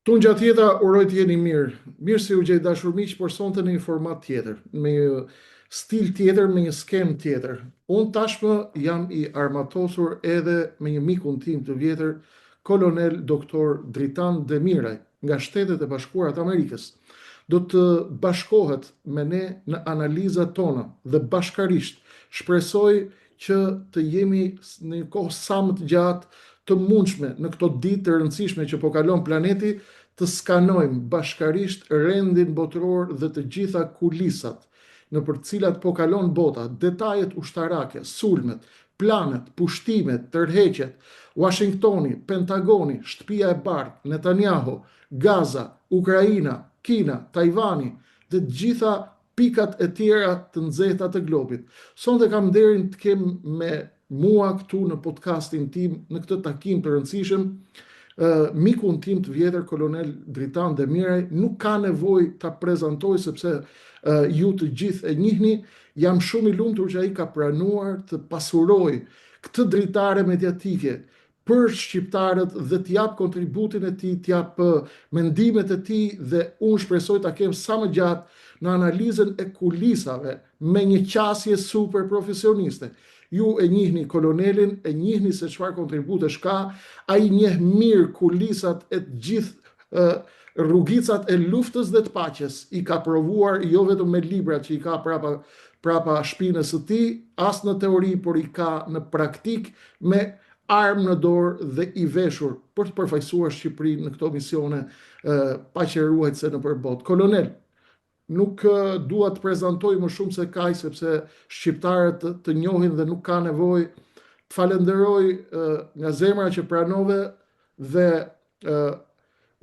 Tu nga tjeta uroj të jeni mirë. Mirë se u gjej dashur miq, por sonte në një format tjetër, me një stil tjetër, me një skem tjetër. Unë tashmë jam i armatosur edhe me një mikun tim të vjetër, kolonel doktor Dritan Demiraj, nga Shtetet e Bashkuara të Amerikës. Do të bashkohet me ne në analizat tona dhe bashkarisht shpresoj që të jemi në një kohë sa më të gjatë të mundshme në këto ditë të rëndësishme që po kalon planeti, të skanojmë bashkarisht rendin botëror dhe të gjitha kulisat në për cilat po kalon bota, detajet ushtarake, sulmet, planet, pushtimet, tërheqjet, Washingtoni, Pentagoni, Shtëpia e Bardhë, Netanyahu, Gaza, Ukraina, Kina, Tajvani dhe të gjitha pikat e tjera të nxehta të globit. Sonte kam nderin të kem me mua këtu në podcastin tim, në këtë takim të rëndësishëm, mikun tim të vjetër, kolonel Dritan Demiraj, nuk ka nevojë ta prezantoj sepse ju të gjithë e njihni. Jam shumë i lumtur që ai ka pranuar të pasuroj këtë dritare mediatike për shqiptarët dhe të jap kontributin e tij, të jap mendimet e tij dhe unë shpresoj ta kem sa më gjatë në analizën e kulisave me një qasje super profesioniste. Ju e njihni kolonelin, e njihni se çfarë kontributesh ka, ai njeh mirë kulisat e të gjithë rrugicat e luftës dhe të paqes. I ka provuar jo vetëm me librat që i ka prapa shpinës së tij, as në teori, por i ka në praktik me armë në dorë dhe i veshur për të përfaqësuar Shqipërinë në këto misione paqëruese nëpër botë. Kolonel, nuk dua të prezantoj më shumë se kaq sepse shqiptarët të njohin dhe nuk ka nevojë. Të falenderoj nga zemra që pranove dhe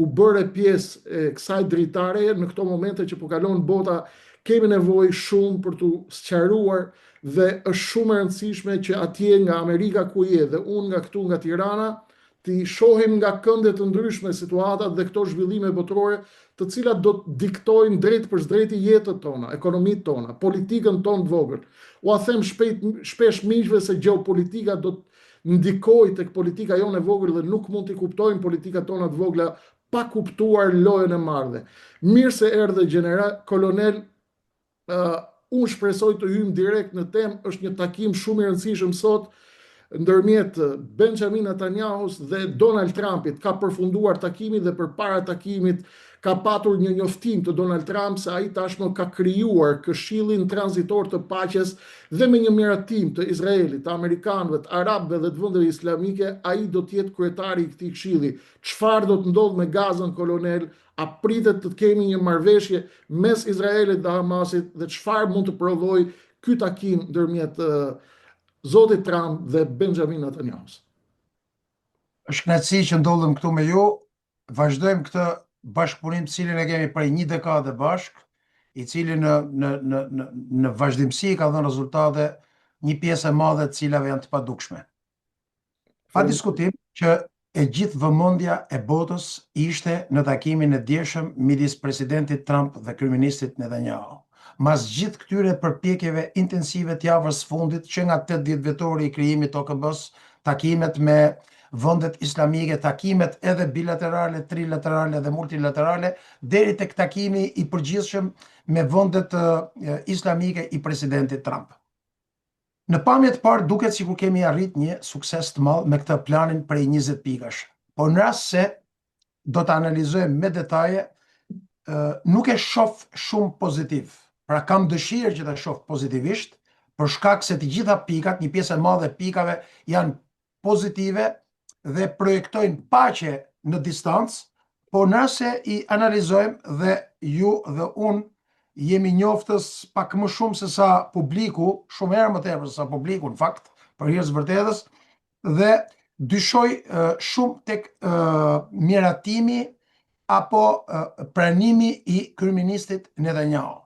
u bëre pjesë e kësaj dritareje në këto momente që po kalon bota. Kemi nevojë shumë për të sqaruar dhe është shumë e rëndësishme që atje nga Amerika ku je dhe unë nga këtu nga Tirana të shohim nga kënde të ndryshme situatat dhe këto zhvillime botërore, të cilat do të diktojnë drejt për drejti jetën tona, ekonomitë tona, politikën tonë të vogël. Ua them shpesh miqve se gjeopolitika do të ndikojë tek politika jonë e vogël dhe nuk mund t'i kuptojmë politikat tona të vogla pa kuptuar lojën e madhe. Mirë se erdhe kolonel, unë shpresoj të hym direkt në temë. Është një takim shumë i rëndësishëm sot ndërmjet Benjamin Netanyahus dhe Donald Trumpit. Ka përfunduar takimi dhe përpara takimit ka patur një njoftim të Donald Trump se ai tashmë ka krijuar Këshillin Transitor të Paqes dhe me një miratim të Izraelit, të amerikanëve, të arabëve dhe të vendeve islamike, ai do të jetë kryetari i këtij këshilli. Çfarë do të ndodhë me Gazën, kolonel? A pritet të kemi një marrëveshje mes Izraelit dhe Hamasit dhe çfarë mund të provojë ky takim ndërmjet Zotit Trump dhe Benjamin Netanyahus? Është kënaqësi që ndodhem këtu me ju. Vazhdojmë këtë bashkëpunim të cilin e kemi prej një dekade bashk, i cili në vazhdimsi ka dhënë rezultate, një pjesë e madhe të cilave janë të padukshme. Pa diskutim që e gjithë vëmendja e botës ishte në takimin e djeshëm midis presidentit Trump dhe kryeministit Netanyahu. Mas gjithë këtyre përpjekjeve intensive të javës fundit, që nga 80 vjetori i krijimit të OKB-s, takimet me vendet islamike, takimet edhe bilaterale, trilaterale dhe multilaterale, deri tek takimi i përgjithshëm me vendet islamike i presidentit Trump. Në pamje të parë duket sikur kemi arrit një sukses të madh me këtë planin prej 20 pikash. Por në rast se do të analizojmë me detaje, nuk e shoh shumë pozitiv. Pra kam dëshirë që ta shoh pozitivisht, për shkak se të gjitha pikat, një pjesë e madhe e pikave janë pozitive dhe projektojnë paqe në distancë, por nëse i analizojmë dhe ju dhe unë jemi njoftës pak më shumë se sa publiku, shumë herë më tepër se sa publiku në fakt, për hir të vërtetës, dhe dyshoj shumë tek miratimi apo pranimi i kryeministit Netanyahu.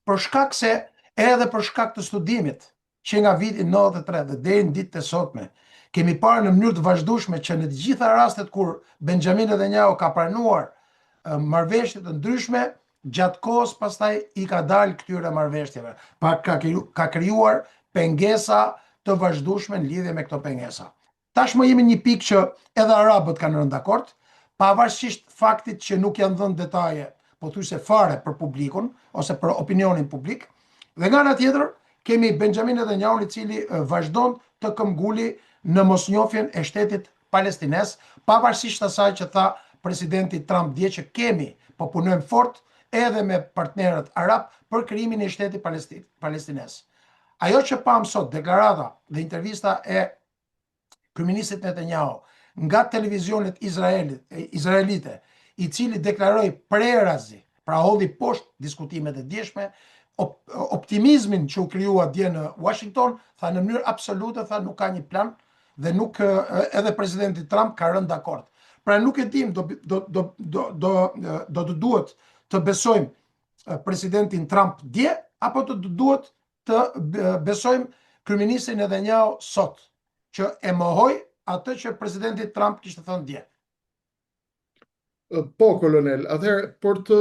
Për shkak se edhe për shkak të studimit që nga viti 93 dhe deri në ditët e sotme kemi parë në mënyrë të vazhdueshme që në të gjitha rastet kur Benjamin Netanyahu ka pranuar marrëveshje të ndryshme, gjatë kohës pastaj i ka dalë këtyre marrëveshjeve. Ka krijuar pengesa të vazhdueshme në lidhje me këto pengesa. Tashmë jemi një pikë që edhe arabët kanë rënë dakord, pavarësisht faktit që nuk janë dhënë detaje, po thjesht fare për publikun ose për opinionin publik. Dhe nga ana tjetër kemi Benjamin Netanyahu, i cili vazhdon të këmbguli në mosnjohjen e shtetit palestines, pavarësisht asaj që tha presidenti Trump dje që kemi po punojmë fort edhe me partnerët arab për krijimin e shtetit palestines. Ajo që pam sot, deklarata dhe intervista e kryeministit Netanyahu nga televizionet izraelite, i cili deklaroi prerazi, pra hodhi poshtë diskutimet e djeshme, optimizmin që u krijua dje në Washington, tha në mënyrë absolute, tha nuk ka një plan dhe nuk edhe presidenti Trump ka rënë dakord. Pra nuk e dim, do të duhet të besojmë presidentin Trump dje, apo të duhet të besojmë kryeministin Netanyahu sot, që e mohoi atë që presidenti Trump kishte thënë dje. Po, kolonel, atëherë për të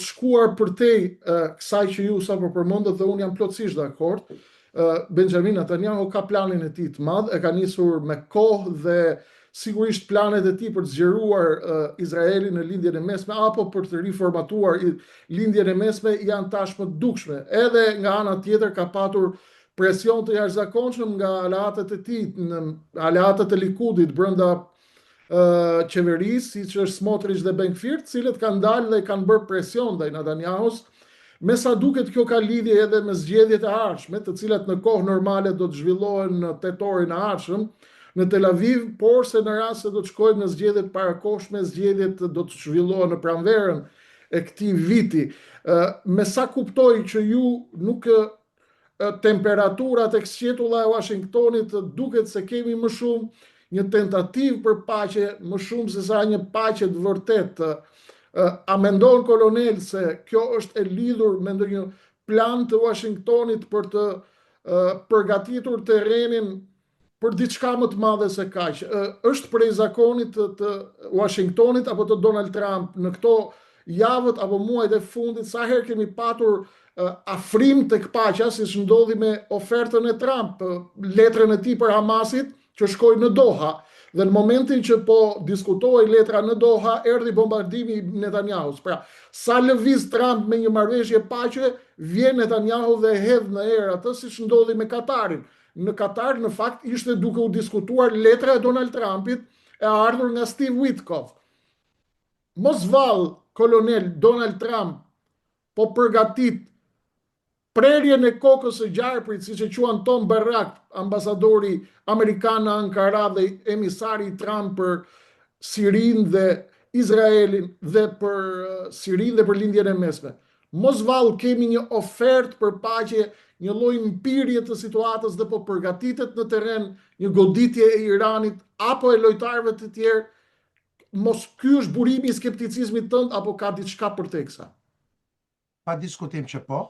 shkuar përtej kësaj që ju sapo përmendët dhe unë jam plotësisht dakord, Benjamin Netanyahu ka planin e tij të madh, e ka nisur me kohë dhe sigurisht planet e tij për të zgjeruar Izraelin në lindjen e mesme apo për të riformatuar lindjen e mesme janë tashmë të dukshme. Edhe nga ana tjetër ka patur presion të jashtëzakonshëm nga aleatët e tij, aleatët e Likudit brenda qeverisë, siç është Smotrich dhe Ben-Gvir, të cilët kanë dalë dhe kanë bërë presion ndaj Netanyahus. Me sa duket kjo ka lidhje edhe me zgjedhjet e ardhshme, të cilat në kohë normale do të zhvillohen në tetorin e ardhshëm në Tel Aviv, por se në rast se do të shkojmë në zgjedhjet parakohshme, zgjedhjet do të zhvillohen në pranverën e këtij viti. Me sa kuptoj që ju nuk temperaturat e sqetulla e Washingtonit duket se kemi më shumë një tentativë për paqe, më shumë se sa një paqe të vërtetë. A mendon kolonel se kjo është e lidhur me ndonjë plan të Washingtonit për të përgatitur terrenin për diçka më të madhe se kaq? Është prej zakonit të Washingtonit apo të Donald Trump në këto javët apo muajt e fundit, sa herë kemi patur afrim tek paqja, siç ndodhi me ofertën e Trump, letrën e tij për Hamasit që shkoi në Doha. Dhe në momentin që po diskutohej letra në Doha, erdhi bombardimi i Netanyahus. Pra, sa lëviz Trump me një marrëveshje paqe, vjen Netanyahu dhe hedh në erë atë, siç ndodhi me Katarin. Në Katar, në fakt, ishte duke u diskutuar letra e Donald Trumpit e ardhur nga Steve Witkoff. Mos vallë, kolonel, Donald Trump po përgatit prerjen e kokës së gjarprit, siç e quan Tom Barrack, ambasadori amerikan në Ankara dhe emisari Trump për Sirinë dhe Izraelin dhe për Sirinë dhe për lindjen e mesme. Mos vallë kemi një ofertë për paqe, një lloj mpirje të situatës dhe po përgatitet në terren një goditje e Iranit apo e lojtarëve të tjerë. Mos ky është burimi i skepticizmit tënd apo ka diçka përteksa? Pa diskutim që po.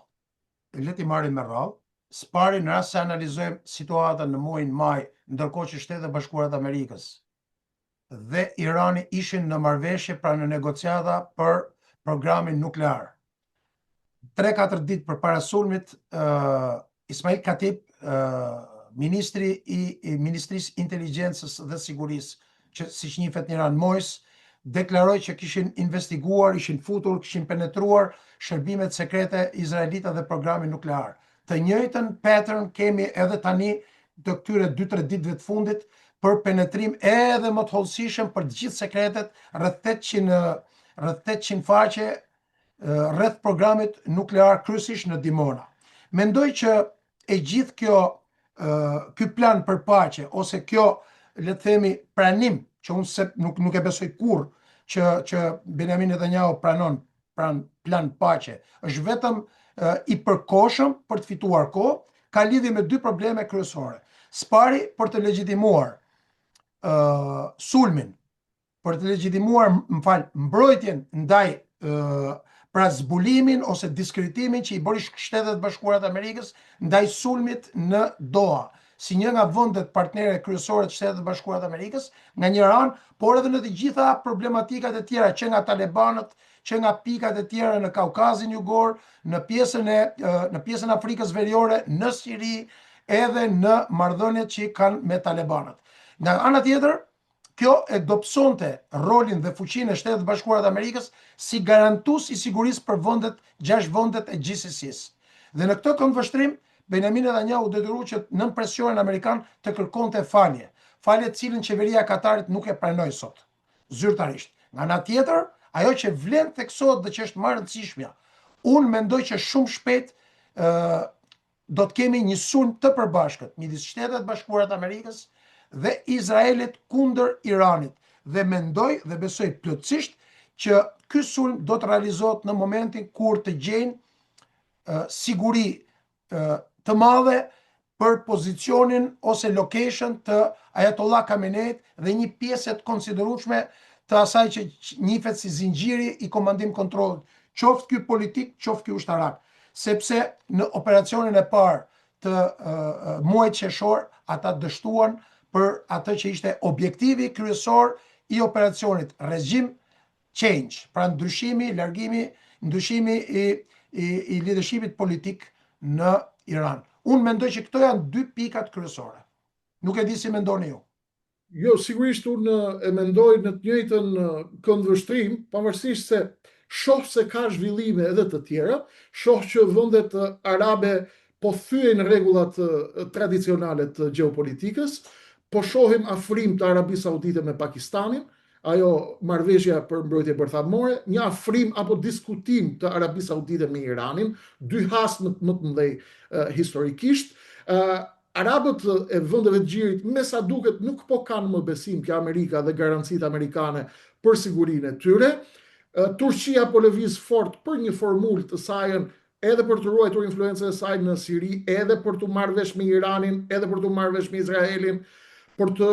Le t'i marrim me radhë. Spari në rast se analizojmë situatën në muajin maj, ndërkohë që Shtetet e Bashkuara të Amerikës dhe Irani ishin në marrëveshje, pra në negociata për programin nuklear. 3-4 ditë përpara sulmit, Ismail Katib, ministri i Ministrisë Inteligjencës dhe Sigurisë, që siç njihet në Iran, Mojs, deklaroi që kishin investiguar, ishin futur, kishin penetruar shërbimet sekrete izraelite dhe programin nuklear. Të njëjtën pattern kemi edhe tani të këtyre 2-3 ditëve të fundit për penetrim edhe më të hollësishëm për të gjithë sekretet, rreth 800 faqe rreth programit nuklear kryesisht në Dimona. Mendoj që e gjithë ky plan për paqe ose kjo, le të themi, pranim, që unë nuk e besoj kurrë që Benjamin Netanyahu pranon plan paqe, është vetëm i përkohshëm për të fituar kohë, ka lidhje me 2 probleme kryesore. Spari për të legjitimuar sulmin, për të legjitimuar, mbrojtjen ndaj pra zbulimin ose diskretimin që i bëri Shtetet e Bashkuara të Amerikës ndaj sulmit në Doha, si një nga vendet partnere kryesore të Shtetet e Bashkuara të Amerikës, nga një anë, por edhe në të gjitha problematikat e tjera, që nga talibanët, që nga pikat e tjera në Kaukazin Jugor, në pjesën Afrikës Veriore, në Siri, edhe në marrëdhëniet që kanë me talibanët. Nga ana tjetër, kjo e dobësonte rolin dhe fuqinë e Shtetet Bashkuara të Amerikës si garantues i sigurisë për 6 vendet e GCC-s. Dhe në këtë këndvështrim, Benjamin Netanyahu detyroi që nën presionin amerikan të kërkonte falje. Falje të cilën qeveria e Katarit nuk e pranoi sot, zyrtarisht. Nga ana tjetër, ajo që vlen theksohet dhe që është më e rëndësishmja, unë mendoj që shumë shpejt do të kemi një sulm të përbashkët midis Shtetet Bashkuara të Amerikës dhe Izraelit kundër Iranit. Dhe mendoj dhe besoj plotësisht që ky sulm do të realizohet në momentin kur të gjejnë siguri të madhe për pozicionin ose location të Ayatollah Khameneit dhe një pjesë të konsiderueshme të asaj që njihet si zinxhiri i komandim kontrollit, qoftë ky politik, qoftë ky ushtarak. Sepse në operacionin e parë të muajit qershor ata dështuan për atë që ishte objektivi kryesor i operacionit, regime change, pra ndryshimi i leadershipit politik në Iran. Unë mendoj që këto janë 2 pikat kryesore. Nuk e di si mendoni ju. Jo, sigurisht unë e mendoj në të njëjtën këndvështrim, pavarësisht se shoh se ka zhvillime edhe të tjera, shoh që vendet arabe po thyen rregullat tradicionale të gjeopolitikës, po shohim afrim të Arabisë Saudite me Pakistanin, ajo marrëveshja për mbrojtje bërthamore, një afrim apo diskutim të Arabisë Saudite me Iranin, 2 has më të mëdhej historikisht. Arabët e vendeve të gjirit me sa duket nuk po kanë më besim ke Amerika dhe garancitë amerikane për sigurinë e tyre. Turqia po lëviz fort për një formulë të saj edhe për të ruajtur influencën e saj në Siri, edhe për të marrë vesh me Iranin, edhe për të marrë vesh me Izraelin, për të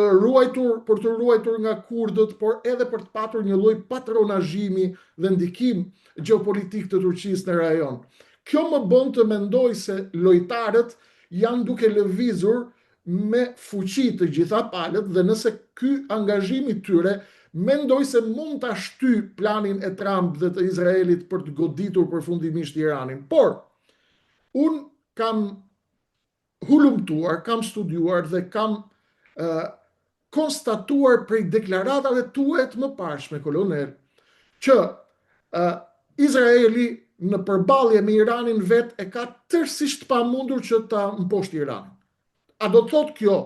ruajtur nga kurdët, por edhe për të patur një lloj patronazhimi dhe ndikim gjeopolitik të Turqisë në rajon. Kjo më bën të mendoj se lojtarët janë duke lëvizur me fuqi të gjitha palët dhe nëse ky angazhim i tyre mendoj se mund ta shty planin e Trump dhe të Izraelit për të goditur përfundimisht Iranin. Por unë kam hulumtuar, kam studiuar dhe kam konstatuar prej deklaratave tuaja të mëparshme, kolonel, që Izraeli në përballje me Iranin vet e ka tërësisht pamundur që ta mposhtë Iranin. A do të thotë kjo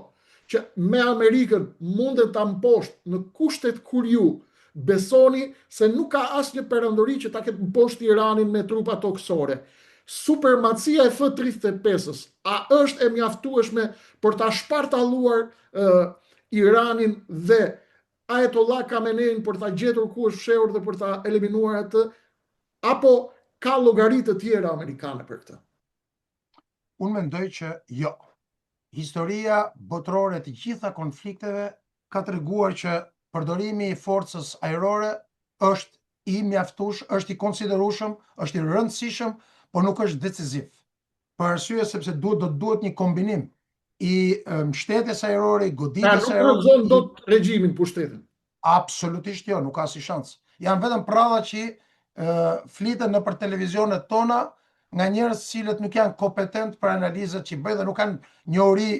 që me Amerikën mundet ta mposhtë në kushtet kur ju besoni se nuk ka asnjë perandori që ta ketë mposhtë Iranin me trupa toksore? Supermacia e F-35-s, a është e mjaftueshme për ta shpartalluar Iranin dhe Ayatollah Khamenei për ta gjetur ku është fshehur dhe për ta eliminuar atë, apo ka llogaritë të tjera amerikane për këtë? Unë mendoj që jo. Historia botërore të gjitha konflikteve ka treguar që përdorimi i forcës ajrore është i mjaftueshëm, është i konsiderueshëm, është i rëndësishëm, por nuk është decisiv. Për arsye sepse duhet një kombinim i mbështetjes ajrore, i goditjes ajrore. Nuk rrezon dot regjimin pushtetin. Absolutisht jo, nuk ka si shans. Janë vetëm pralla që fliten në për televizionet tona nga njerëz cilët nuk janë kompetent për analizat që bëjnë dhe nuk kanë njohuri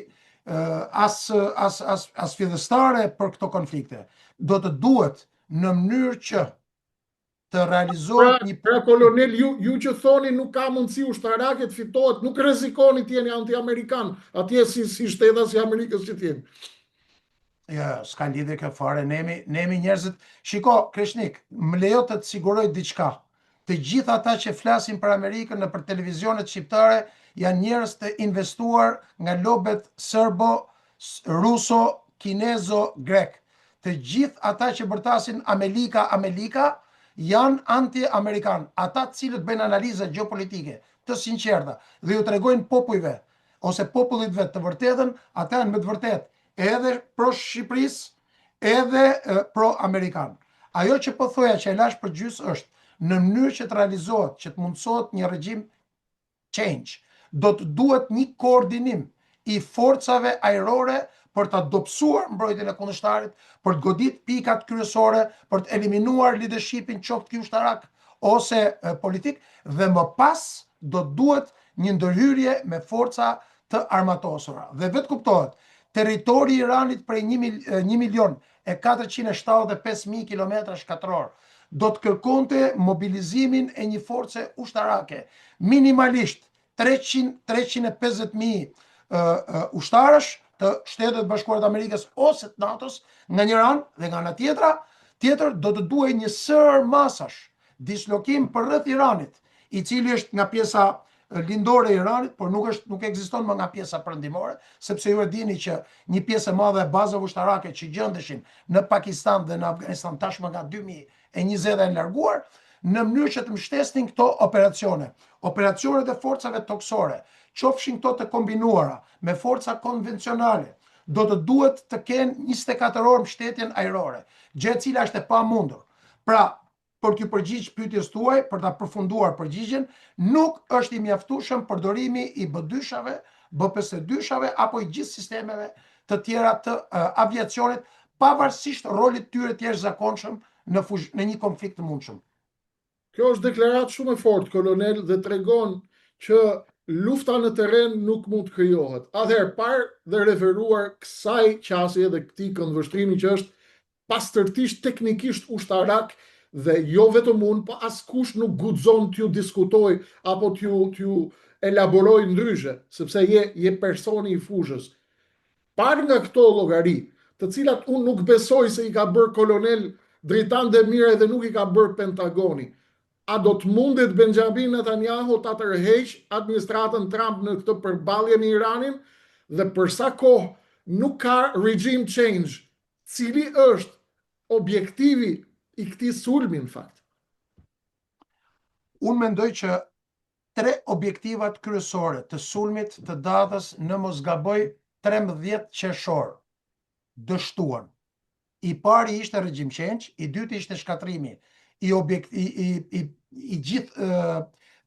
as fillestare për këto konflikte. Do të duhet në mënyrë që të realizohet një... Pra kolonel, ju që thoni nuk ka mundësi ushtarake të fitohet, nuk rrezikoni të jeni anti-amerikan, atje si shtetas i Amerikës që t'jeni. Ja, s'ka lidhje kjo fare, nemi njerëzit... Shiko, Kreshnik, më lejo të të siguroj diçka. Të gjitha ata që flasin për Amerikën në për televizionet shqiptare janë njerëz të investuar nga lobet serbo, ruso, kinezo, grek. Të gjithë ata që bërtasin Amerika janë anti-amerikan. Ata të cilët bëjnë analiza gjeopolitike të sinqerta dhe ju tregojnë popujve ose popullit vet të vërtetën, ata janë me të vërtetë edhe pro Shqipërisë, edhe pro Amerikan. Ajo që po thoja që e lash për gjys është në mënyrë që të realizohet, që të mundësohet një regjim change, do të duhet një koordinim i forcave ajrore për të dobësuar mbrojtjen e kundërshtarit, për të godit pikat kryesore, për të eliminuar leadershipin qoftë ky ushtarak ose politik, dhe më pas do të duhet një ndërhyrje me forca të armatosura. Dhe vetë kuptohet Territori i Iranit prej 1.475.000 km². Do të kërkonte mobilizimin e një force ushtarake, minimalisht 350.000 ushtarësh të Shtetet Bashkuara të Amerikës ose të NATO-s nga një anë, dhe nga ana tjetër do të duhej një sër masash dislokim për rreth Iranit, i cili është nga pjesa lindore e Iranit, por nuk ekziston më nga pjesa perëndimore, sepse ju e dini që një pjesë e madhe e bazave ushtarake që gjendeshin në Pakistan dhe në Afganistan tashmë nga 2020 e larguar, në mënyrë që të mbështesnin këto operacione. Operacionet e forcave toksore, qofshin këto të kombinuara me forca konvencionale, do të duhet të kenë 24 orë mbështetjen ajrore, gjë e cila është e pamundur. Pra, për t'ju përgjigj pyetjes tuaj, për ta përfunduar përgjigjen, nuk është i mjaftueshëm përdorimi i B2-shave, B52-shave apo i gjithë sistemeve të tjera të aviacionit, pavarësisht rolit tyre të jashtëzakonshëm në një konflikt të mundshëm. Kjo është deklaratë shumë e fortë, kolonel, dhe tregon që lufta në terren nuk mund të krijohet. Atëherë, parë dhe referuar kësaj qasje dhe këtij këndvështrimi që është pastërtisht teknikisht ushtarak, dhe jo vetëm unë, po askush nuk guxon t'ju diskutoj apo t'ju elaboroj ndryshe, sepse je personi i fushës. Parë nga këto llogari, të cilat unë nuk besoj se i ka bërë kolonel Dritan Demire dhe nuk i ka bërë Pentagoni, a do të mundet Benjamin Netanyahu ta tërheqë administratën Trump në këtë përballje me Iranin, dhe për sa kohë nuk ka regime change, cili është objektivi i këtij sulmi në fakt? Unë mendoj që 3 objektivat kryesore të sulmit të datës, në mos gaboj, 13 qershor dështuan. I pari ishte regime change, i dyti ishte shkatrimi i gjithë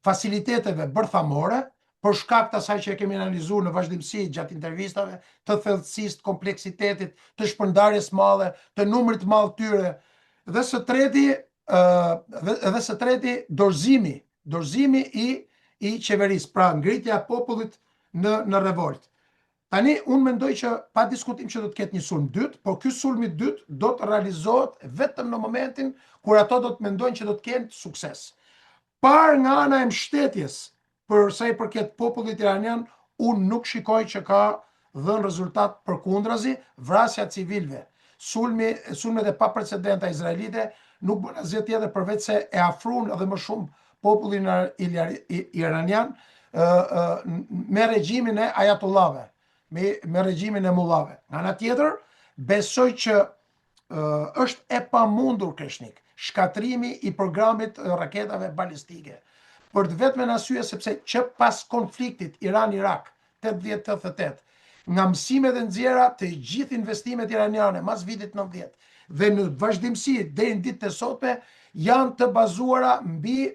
faciliteteve bërthamore, për shkak të asaj që e kemi analizuar në vazhdimsi gjatë intervistave, të thellësisë, të kompleksitetit, të shpërndarjes madhe, të numrit të madh tyre, dhe së treti dorëzimi i qeverisë, pra ngritja e popullit në revolt. Tani unë mendoj që pa diskutim që do të ketë një sulm dytë, por ky sulm i dytë do të realizohet vetëm në momentin kur ato do të mendojnë që do të kenë sukses. Parë nga ana e mbështetjes për sa i përket popullit iranian, unë nuk shikoj që ka dhënë rezultat, përkundrazi, vrasja civilve, sulmet e paprecedenta izraelite nuk bën asgjë tjetër përveç se e afruan edhe më shumë popullin iranian me regjimin e ajatollave, me regjimin e mullave. Nga ana tjetër, besoj që është e pamundur, Kreshnik, shkatrimi i programit raketave balistike. Për të vetmen arsye sepse që pas konfliktit Iran-Irak 80-88, nga mësimet e nxjera të gjithë investimet iraniane mas vitit 90 dhe në vazhdimsi deri në ditët e sotme janë të bazuara mbi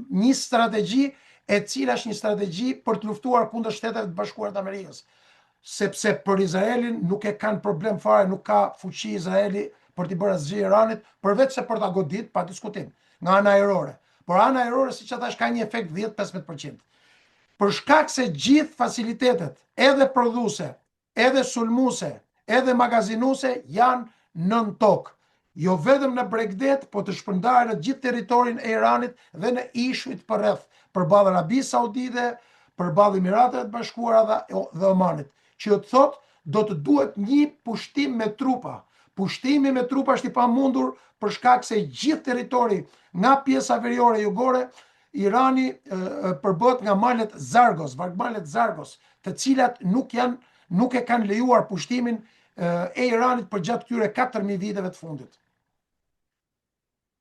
një strategji e cila është një strategji për të luftuar kundër Shteteve të Bashkuara të Amerikës. Sepse për Izraelin nuk e kanë problem fare, nuk ka fuqi Izraeli për t'i bërë asgjë Iranit, përveç se për ta godit, pa diskutim, nga ana ajrore. Por ana ajrore, siç e thash, ka një efekt 10-15%. Për shkak se gjithë facilitetet, edhe prodhuese, edhe sulmuese, edhe magazinuese, janë nën tokë. Jo vetëm në Bregdet, po të shpërndarë në gjithë territorin e Iranit dhe në ishujt përreth, përballë Arabisë Saudite, përballë Emirateve të Bashkuara dhe Omanit. Që të thotë, do të duhet një pushtim me trupa. Pushtimi me trupa është i pamundur për shkak se gjithë territori nga pjesa veriore jugore, Irani përbëhet nga malet Zargos, vargmalet Zargos, të cilat nuk e kanë lejuar pushtimin e Iranit për gjatë këtyre 4000 viteve të fundit.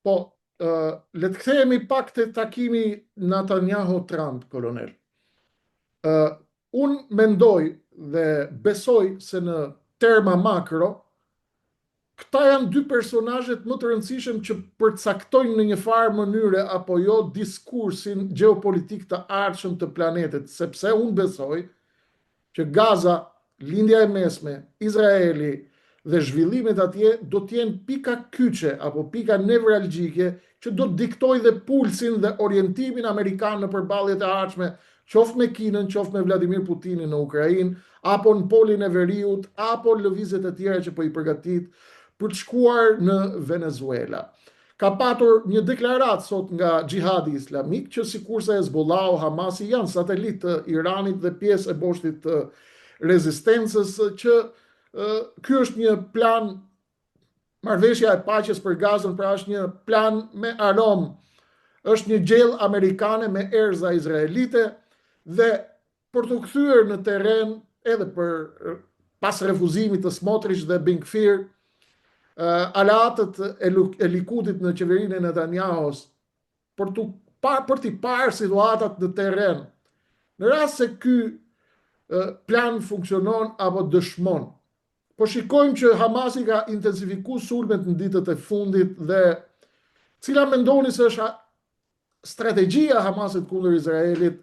Po, le të kthehemi pak te takimi Netanyahu-Trump, kolonel. Unë mendoj dhe besoj se në terma makro, këta janë dy personazhet më të rëndësishëm që përcaktojnë në një farë mënyre apo jo diskursin gjeopolitik të ardhshëm të planetit, sepse unë besoj që Gaza, lindja e mesme, Izraeli dhe zhvillimet atje do të jenë pika kyçe apo pika nevralgjike që do të diktojë dhe pulsin dhe orientimin amerikan në përballjet e ardhshme qoftë me Kinën, qoftë me Vladimir Putinin në Ukrainë, apo në polin e veriut, apo lëvizjet e tjera që po i përgatit për të shkuar në Venezuela. Ka patur një deklaratë sot nga Xhihadi Islamik që sikurse Hezbollah o Hamasi janë satelitë të Iranit dhe pjesë e boshtit të rezistencës, që ky është një plan, marrëveshja e paqes për Gazën, pra është një plan me aromë, është një gjellë amerikane me erza izraelite, dhe për të kthyer në terren edhe për pas refuzimit të Smotrich dhe Ben Gvir, aleatët e Likudit në qeverinë e Netanyahus për t'i parë situatat në terren. Në rast se ky plan funksionon apo dëshmon. Po shikojmë që Hamasi ka intensifikuar sulmet në ditët e fundit, dhe cila mendoni se është strategjia e Hamasit kundër Izraelit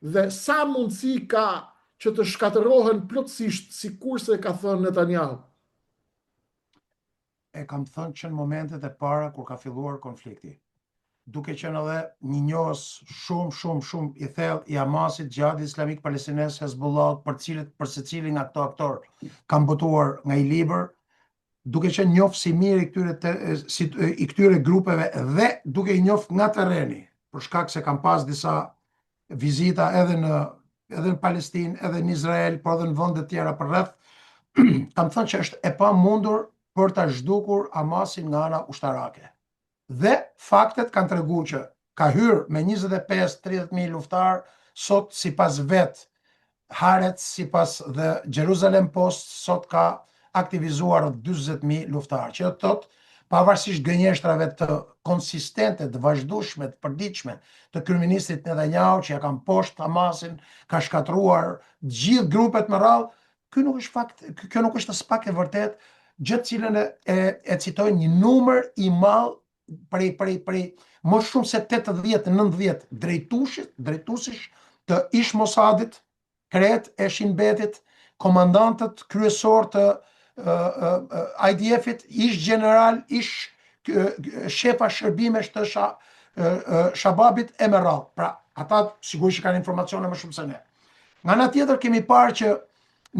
dhe sa mundësi ka që të shkatërohen plotësisht sikurse ka thënë Netanyahu? E kam thënë që në momentet e para kur ka filluar konflikti, duke qenë edhe një njohës shumë i thellë i Hamasit, Gjihadi Islamik Palestines, Hezbollah, për secili nga këto aktor kanë botuar nga i libër, duke qenë njohës si mirë i këtyre grupeve dhe duke i njohës nga terreni, për shkak se kam pas disa vizita edhe në Palestinë, edhe në Izrael, por edhe në vende të tjera përreth, kam thënë që është e pamundur për ta zhdukur Hamasin nga ana ushtarake. Dhe faktet kanë treguar që ka hyrë me 25-30.000 luftar, sot sipas vet Haaretz, sipas dhe Jerusalem Post, sot ka aktivizuar 40.000 luftar, që do të thotë pavarësisht gënjeshtrave të konsistente, të vazhdueshme, të përditshme të kryeministit Netanyahu, që ja kanë poshtë Hamasin, ka shkatruar gjithë grupet me radhë, kjo nuk është fakt, kjo nuk është as pak e vërtet, gjë të cilën e citoj një numër i madh prej më shumë se 80-90 drejtuesish të ish Mossadit, krejt e Shin Betit, komandantët kryesor të IDF-it, ish general, ish shefa shërbimesh të Shababit e me radhë. Pra, ata sigurisht që kanë informacione më shumë se ne. Nga ana tjetër kemi parë që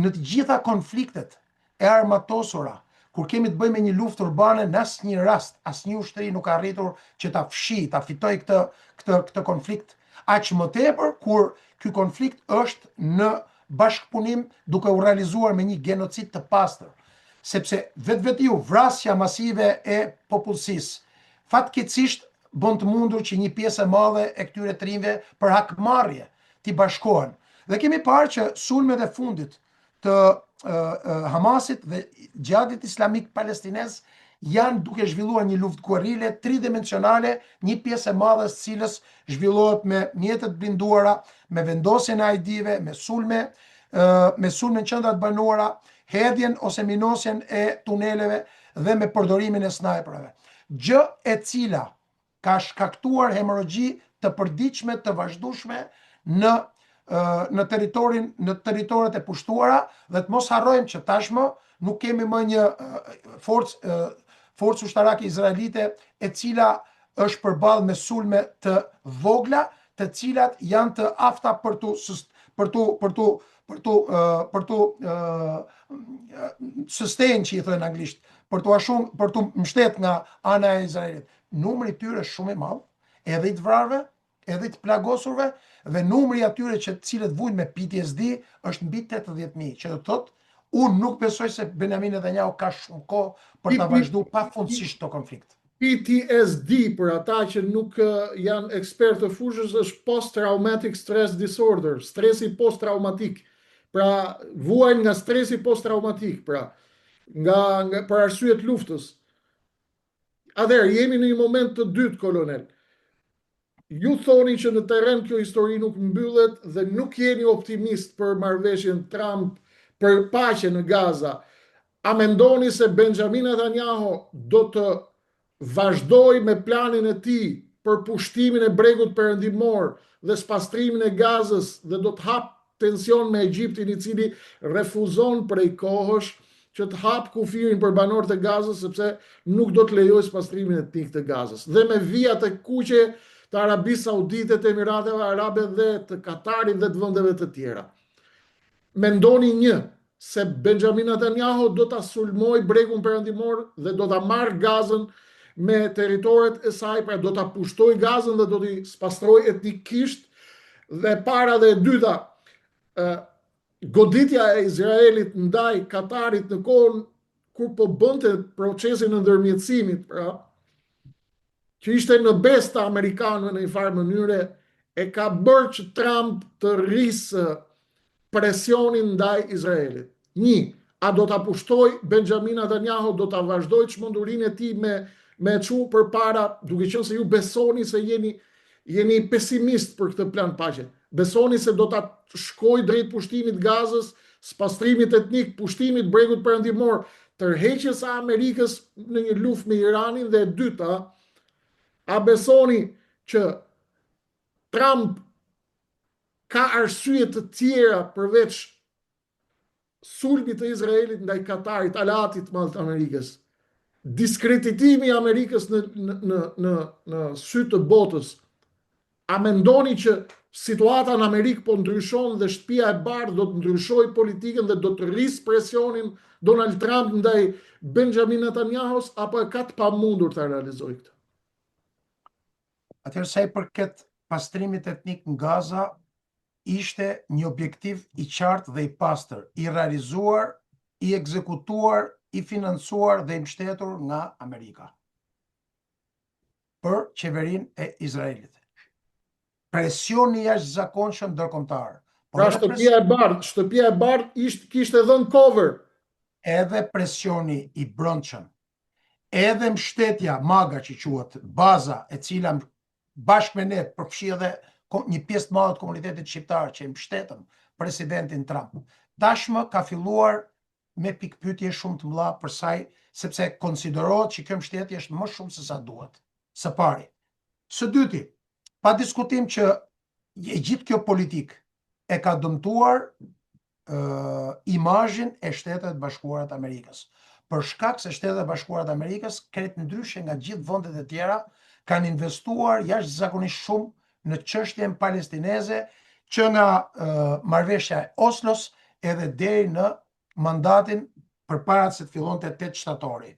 në të gjitha konfliktet e armatosura, kur kemi të bëjmë me një luftë urbane, në asnjë rast, asnjë ushtri nuk ka arritur që ta fshi, ta fitoj këtë konflikt, aq më tepër kur ky konflikt është në bashkëpunim duke u realizuar me një genocid të pastër. Sepse vetvetiu vrasja masive e popullsisë fatkeqësisht bën të mundur që një pjesë e madhe e këtyre trimve për hakmarrje t'i bashkohen. Dhe kemi parë që sulmet e fundit të Hamasit dhe Gjihadit Islamik Palestines janë duke zhvilluar një luftë guerrile tridimensionale, një pjesë e madhe së cilës zhvillohet me mjetet blinduara, me vendosjen e ID-ve, me sulme në qendra të banuara, hedhjen ose minosjen e tuneleve dhe me përdorimin e snajperëve. Gjë e cila ka shkaktuar hemorragji të përditshme, të vazhdueshme në territoret e pushtuara, dhe të mos harrojmë që tashmë nuk kemi më një forcë ushtarake izraelite e cila është përballë me sulme të vogla, të cilat janë të afta për tu sustain, që i thënë anglisht, për tu mbështet nga ana e Izraelit. Numri i tyre është shumë i madh, edhe i të vrarve, edhe i të plagosurve, dhe numri atyre që cilët vujnë me PTSD është mbi 80.000, që do të thotë, unë nuk besoj se Benjamin Netanyahu ka shumë kohë për ta vazhduar pafundësisht këtë konflikt. PTSD, për ata që nuk janë ekspertë të fushës, është post-traumatic stress disorder, stresi post-traumatik. Pra, vuajnë nga stresi post-traumatik, pra, nga për arsye të luftës. Atëherë, jemi në një moment të dytë, kolonel. Ju thoni që në terren kjo histori nuk mbyllet dhe nuk jeni optimist për marrëveshjen Trump për paqe në Gaza. A mendoni se Benjamin Netanyahu do të vazhdoj me planin e tij për pushtimin e bregut perëndimor dhe spastrimin e Gazës, dhe do të hap tension me Egjiptin, i cili refuzon prej kohësh që të hap kufirin për banorët e Gazës, sepse nuk do të lejoj spastrimin etnik të Gazës. Dhe me vijat e kuqe të Arabisë Saudite, të Emirateve Arabe dhe të Katarit dhe të vendeve të tjera. Mendoni se Benjamin Netanyahu do ta sulmoj bregun perëndimor dhe do ta marrë Gazën me territoret e saj, pra do ta pushtoj Gazën dhe do t'i spastroj etnikisht. Dhe para dhe e dyta, goditja e Izraelit ndaj Katarit në kohën kur po bënte procesin e ndërmjetësimit, pra, që ishte në bes të amerikanëve në një farë mënyre, e ka bërë që Trump të rrisë presionin ndaj Izraelit. A do ta pushtoj Benjamin Netanyahu, do ta vazhdoj çmendurinë e tij me çu përpara, duke qenë se ju besoni se jeni pesimist për këtë plan paqe. Besoni se do ta shkoj drejt pushtimit Gazës, spastrimit etnik, pushtimit bregut perëndimor, tërheqjes së Amerikës në një luftë me Iranin, dhe e dyta, a besoni që Trump ka arsye të tjera përveç sulmit të Izraelit ndaj Katarit, aleatit madh të Amerikës, diskreditimi i Amerikës në sy të botës? A mendoni që situata në Amerikë po ndryshon dhe Shtëpia e Bardhë do të ndryshojë politikën dhe do të rrisë presionin Donald Trump ndaj Benjamin Netanyahus, apo e ka të pamundur ta realizojë këtë? Atëherë sa i përket pastrimit etnik në Gaza, ishte një objektiv i qartë dhe i pastër, i realizuar, i ekzekutuar, i financuar dhe i mbështetur nga Amerika për qeverinë e Izraelit. Presioni jashtëzakonshëm ndërkombëtar. Pra Shtëpia e Bardhë kishte dhënë cover. Edhe presioni i brendshëm, edhe mbështetja MAGA që quhet, baza e cila bashkë me ne përfshi edhe një pjesë të madhe të komunitetit shqiptar që i mbështetën presidentin Trump, tashmë ka filluar me pikpyetje shumë të mëdha për saj, sepse konsiderohet që kjo mbështetje është më shumë se sa duhet. Së pari. Së dyti, pa diskutim që e gjithë kjo politikë e ka dëmtuar imazhin e Shtetet Bashkuara të Amerikës. Për shkak se Shtetet Bashkuara të Amerikës, krejt ndryshe nga gjithë vendet e tjera, kanë investuar jashtëzakonisht shumë në çështjen palestineze, që nga marrëveshja e Oslos edhe deri në mandatin përpara se të fillonte 8 shtatori,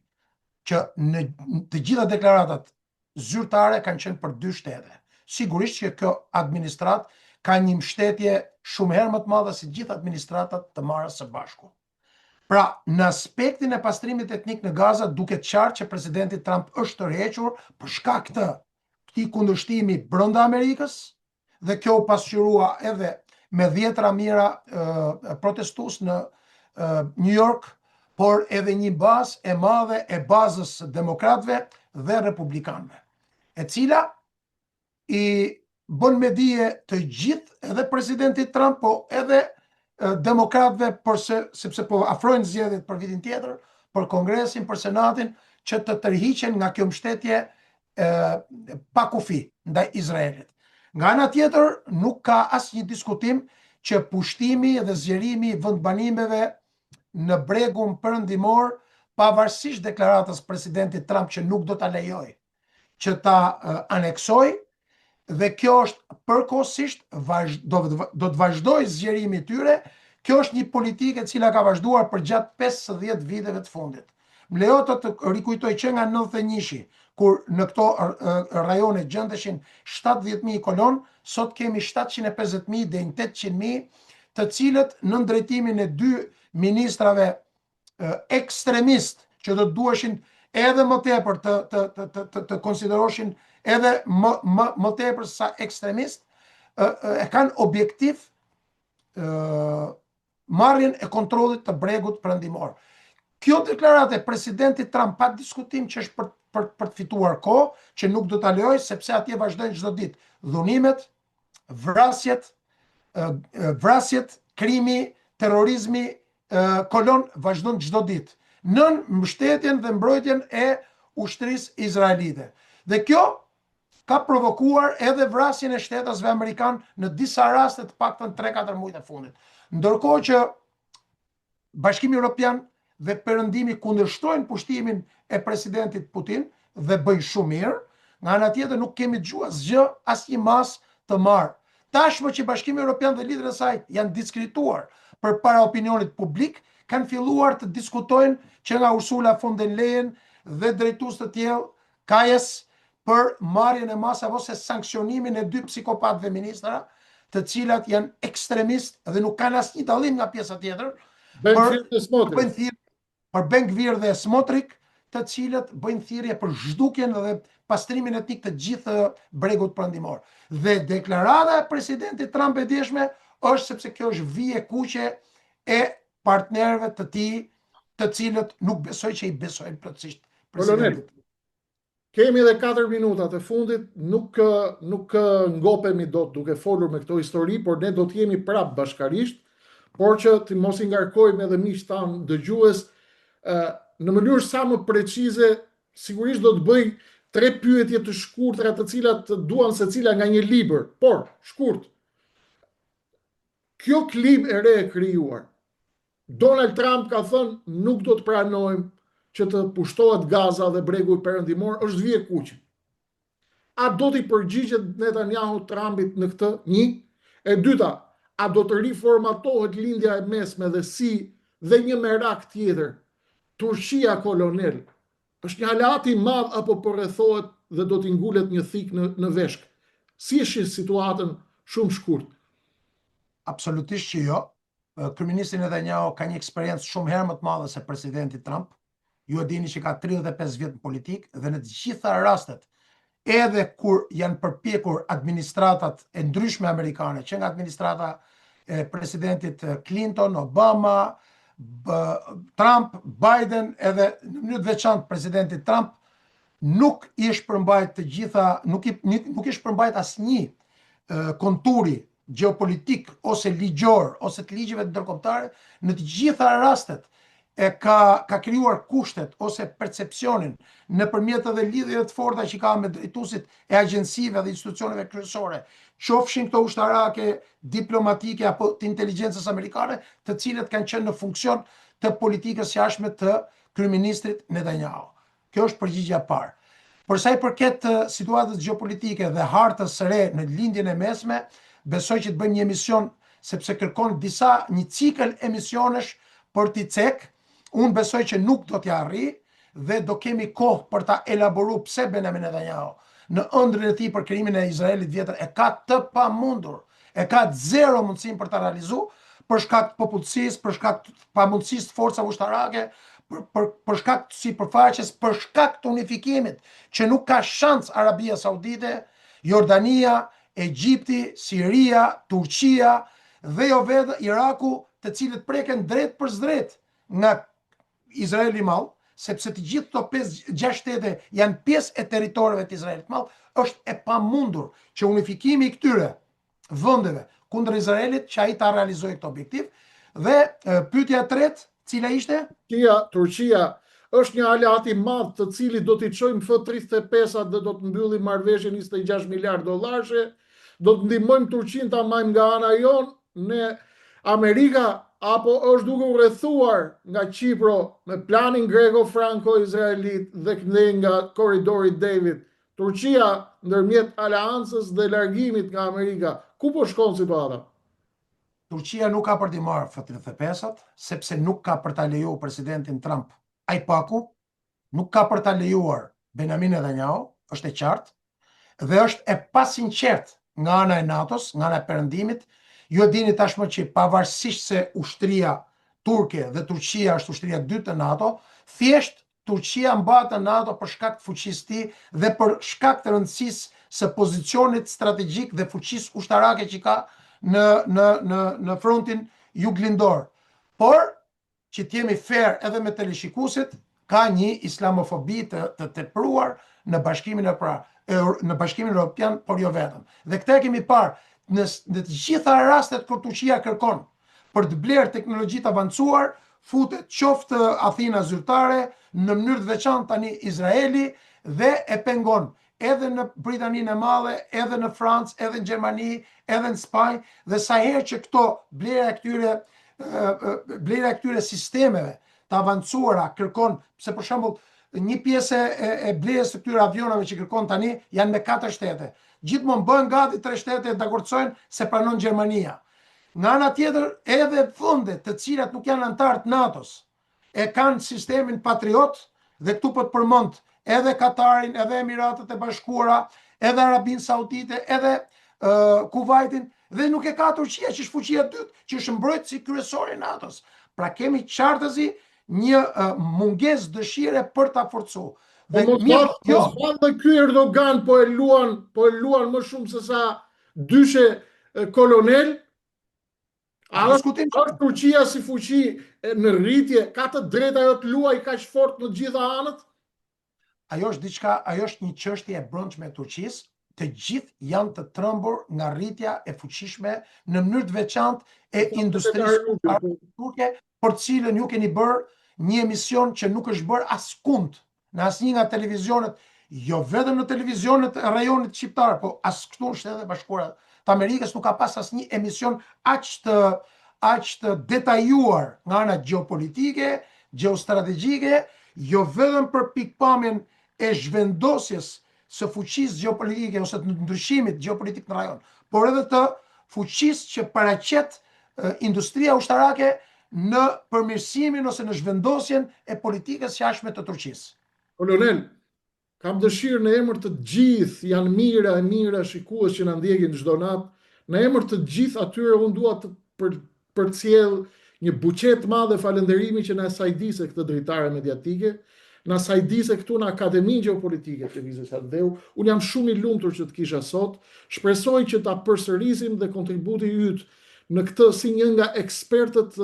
që në të gjitha deklaratat zyrtare kanë qenë për 2 shtete. Sigurisht që kjo administrat ka një mbështetje shumë herë më të madhe se gjithë administratat të marrë së bashku. Pra, në aspektin e pastrimit etnik në Gaza, duket qartë që presidenti Trump është tërhequr për shkak të këtij kundërshtimi brenda Amerikës, dhe kjo u pasqyrua edhe me 10 mijëra protestues në New York, por edhe një bazë e madhe e bazës së demokratëve dhe republikanëve, e cila i bën me dije të gjithë edhe presidentit Trump, po edhe demokratëve, sepse po afrojnë zgjedhjet për vitin tjetër, për Kongresin, për Senatin, që të tërhiqen nga kjo mbështetje pa kufi ndaj Izraelit. Nga ana tjetër, nuk ka asnjë diskutim që pushtimi dhe zgjerimi i vendbanimeve në bregun perëndimor, pavarësisht deklaratës presidentit Trump që nuk do ta lejojë që ta aneksojë, dhe kjo është përkohësisht, do të vazhdojë zgjerimi i tyre. Kjo është një politikë e cila ka vazhduar për gjatë 50 viteve të fundit. Më lejo të rikujtoj që nga 91-shi, kur në këto rajone gjendeshin 70.000 kolon, sot kemi 750.000 deri në 800.000, të cilët në drejtimin e 2 ministrave ekstremist, që do të duheshin edhe më tepër të konsideroshin edhe më tepër sa ekstremist, e kanë objektiv marrjen e kontrollit të bregut perëndimor. Kjo deklaratë e presidentit Trump, pa diskutim që është për të fituar kohë, që nuk do ta lejoj, sepse atje vazhdojnë çdo ditë dhunimet, vrasjet, krimi, terrorizmi, kolon vazhdojnë çdo ditë nën mbështetjen dhe mbrojtjen e ushtrisë izraelite. Dhe kjo ka provokuar edhe vrasjen e shtetasve amerikan në disa raste, të paktën 3-4 muajt e fundit. Ndërkohë që Bashkimi Evropian dhe Perëndimi kundërshtojnë pushtimin e presidentit Putin dhe bëjnë shumë mirë, Nga ana tjetër nuk kemi dëgjuar asgjë, asnjë mas të marrë. Tashmë që Bashkimi Evropian dhe liderët e saj janë diskredituar përpara opinionit publik, kanë filluar të diskutojnë që nga Ursula von der Leyen dhe drejtues të tjerë Kajas për marrjen e masave ose sanksionimin e 2 psikopatëve ministra, të cilat janë ekstremistë dhe nuk kanë asnjë dallim nga pjesa tjetër, për Ben-Gvir dhe Smotrich, të cilët bëjnë thirrje për zhdukjen dhe pastrimin etnik të gjithë bregut perëndimor. Dhe deklarata e presidentit Trump e djeshme është sepse kjo është vije kuqe e partnerëve të tij, të cilët nuk besoj që i besojnë plotësisht presidentit. Kemi edhe 4 minuta të fundit, nuk ngopemi dot duke folur me këto histori, por ne do të jemi prapë bashkarisht, por që të mos i ngarkojmë edhe miqtë tanë dëgjues në mënyrë sa më precize. Sigurisht do të bëj 3 pyetje të shkurtra, të cilat duan secila nga një libër, por shkurt. Kjo klim e re e krijuar, Donald Trump ka thënë nuk do të pranojmë që të pushtohet Gaza dhe bregu i perëndimor, është vije kuqe. A do t'i përgjigjet Netanyahu Trumpit në këtë? 1. E dyta, a do të riformatohet lindja e mesme dhe si dhe një merak tjetër, Turqia kolonel, është një aleat i madh apo përrrethohet dhe do t'i ngulet një thik në veshk? Si është situatën shumë shkurt? Absolutisht që jo. Kryeministri Netanyahu ka një eksperiencë shumë herë më të madhe se presidenti Trump. Ju e dini që ka 35 vjet në politikë dhe në të gjitha rastet, edhe kur janë përpjekur administratat e ndryshme amerikane, që nga administrata e presidentit Clinton, Obama, Trump, Biden, edhe në mënyrë të veçantë presidenti Trump, nuk ish përmbajt të gjitha, nuk ish përmbajt asnjë konturi gjeopolitik ose ligjor ose të ligjeve të ndërkombëtare. Në të gjitha rastet ka krijuar kushtet ose percepcionin nëpërmjet edhe lidhjeve të forta që ka me drejtuesit e agjensive dhe institucioneve kryesore, qofshin këto ushtarake, diplomatike apo të inteligjencës amerikane, të cilët kanë qenë në funksion të politikës jashtme të kryeministrit Netanyahu. Kjo është përgjigjja e parë. Për sa i përket situatës gjeopolitike dhe hartës së re në lindjen e mesme, besoj që të bëjmë një emision, sepse kërkon një cikël emisionesh për t'i cek. Unë besoj që nuk do t'ja arri dhe do kemi kohë për ta elaboruar pse Benjamin Netanyahu në ëndrrën e tij për krijimin e Izraelit vjetër e ka të pamundur, e ka zero mundësinë për ta realizuar për shkak të popullsisë, për shkak të pamundësisë të forcave ushtarake, për shkak të sipërfaqes, për shkak të unifikimit që nuk ka shans Arabia Saudite, Jordania, Egjipti, Siria, Turqia dhe jo vetë Iraku, të cilët preken drejt për drejt nga Izraeli i madh, sepse të gjithë këto 5-6 shtete janë pjesë e territoreve të Izraelit të madh, është e pamundur që unifikimi i këtyre vendeve kundër Izraelit që ai ta realizojë këtë objektiv. Dhe pyetja e tretë, cila ishte? Turqia është një aleat i madh të cilit do t'i çojmë F-35 dhe do të mbyllim marrëveshjen 26 miliard dollarësh, do të ndihmojmë Turqinë ta marrim nga ana jon në Amerika, apo është duke u rrethuar nga Qipro me planin greko-franco-izraelit dhe këndej nga korridori David, Turqia ndërmjet aleancës dhe largimit nga Amerika, ku po shkon situata? Turqia nuk ka për t'i marrë F-35, sepse nuk ka për ta lejuar presidentin Trump Aipaku, nuk ka për ta lejuar Benjamin Netanyahu, është e qartë, dhe është e pasinqertë nga ana e NATO-s, nga ana e perëndimit. Ju e dini tashmë që pavarësisht se ushtria turke dhe Turqia është ushtria e dytë e NATO, thjesht Turqia mbahet në NATO për shkak të fuqisë së tij dhe për shkak të rëndësisë së pozicionit strategjik dhe fuqisë ushtarake që ka në frontin juglindor. Por që të jemi fair edhe me teleshikuesit, ka një islamofobi të tepruar në Bashkimin Evropian, por jo vetëm. Dhe këtë e kemi parë në të gjitha rastet kur Turqia kërkon për të blerë teknologji të avancuar, futet qoftë Athina zyrtare, në mënyrë të veçantë tani Izraeli, dhe e pengon edhe në Britaninë e Madhe, edhe në Francë, edhe në Gjermani, edhe në Spanjë, dhe sa herë që këto blera e këtyre sistemeve të avancuara kërkon, se për shembull një pjesë e blejës të këtyre avionave që kërkon tani janë me 4 shtete. Gjithmonë bëhen gati 3 shtete e dakordsojnë se pranon Gjermania. Nga ana tjetër, edhe vendet të cilat nuk janë antarë të NATO-s e kanë sistemin Patriot dhe këtu po të përmend edhe Katarin, edhe Emiratet e Bashkuara, edhe Arabinë Saudite, edhe Kuvajtin, dhe nuk e ka Turqia që është fuqia e dytë, që është mbrojtësi kryesor i NATO-s. Pra kemi qartësi një mungesë dëshire për ta forcuar. Dhe dhe ky Erdogan po e luan më shumë se sa dyshe kolonel. A është Turqia si fuqi në rritje, ka të drejtë ajo të luajë kaq fort në të gjitha anët? Ajo është një çështje e brendshme e Turqisë. Të gjithë janë të trembur nga rritja e fuqishme në mënyrë të veçantë e industrisë turke, për cilën ju keni bërë një emision që nuk është bërë askund në asnjë nga televizionet, jo vetëm në televizionet e rajonit shqiptar, po as këtu në Shtetet e Bashkuara të Amerikës nuk ka pas asnjë emision aq të detajuar nga ana gjeopolitike, gjeostrategjike, jo vetëm për pikpamjen e zhvendosjes së fuqisë gjeopolitike ose të ndryshimit gjeopolitik në rajon, por edhe të fuqisë që paraqet industria ushtarake në përmirësimin ose në zhvendosjen e politikës jashtme të Turqisë. Kolonel, kam dëshirë në emër të gjithë janë mira shikues që na ndjekin çdo natë, në emër të gjithë atyre unë dua të përcjell një buqet madhe falënderimi që na sajdise këtë dritare mediatike, na sajdise këtu në Akademinë Gjeopolitike të Lëvizjes së Ardheu. Unë jam shumë i lumtur që të kisha sot. Shpresoj që ta përsërisim dhe kontributi yt në këtë si një nga ekspertët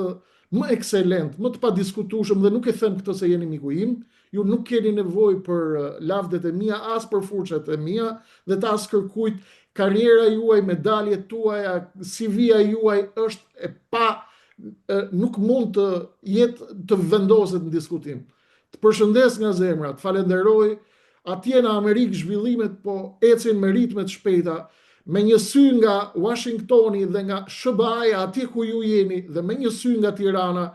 më ekselent, më të padiskutueshëm, dhe nuk e them këtë se jeni miku im. Ju nuk keni nevojë për lavdet e mia, as për furçat e mia, dhe ta as kërkujt. Karriera juaj, medaljet tuaja, CV-ja juaj është nuk mund të jetë të vendoset në diskutim. Të përshëndes nga zemra, të falenderoj. Atje në Amerikë zhvillimet po ecin me ritme të shpejta, me një sy nga Washingtoni dhe nga SBA-ja atje ku ju jeni, dhe me një sy nga Tirana.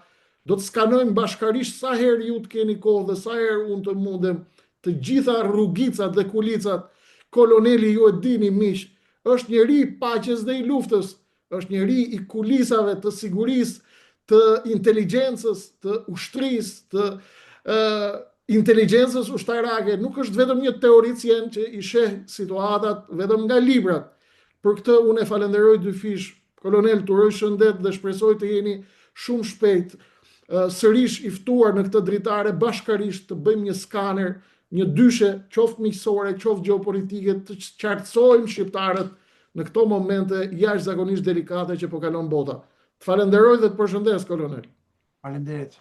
Do të skanojmë bashkarisht sa herë ju të keni kohë dhe sa herë unë të mundem, të gjitha rrugicat dhe kulicat. Koloneli, ju e dini miq, është njeri i paqes dhe i luftës, është njeri i kulisave të sigurisë, të inteligjencës, të ushtrisë, të inteligjencës ushtarake. Nuk është vetëm një teoricien që i sheh situatat vetëm nga librat. Për këtë unë e falenderoj dyfish. Kolonel, të uroj shëndet dhe shpresoj të jeni shumë shpejt sërish i ftuar në këtë dritare bashkarisht të bëjmë një skaner, një dyshe, qoftë miqësore, qoftë gjeopolitike, të qartësojmë shqiptarët në këto momente jashtëzakonisht delikate që po kalon bota. Të falenderoj dhe të përshëndes, kolonel. Faleminderit.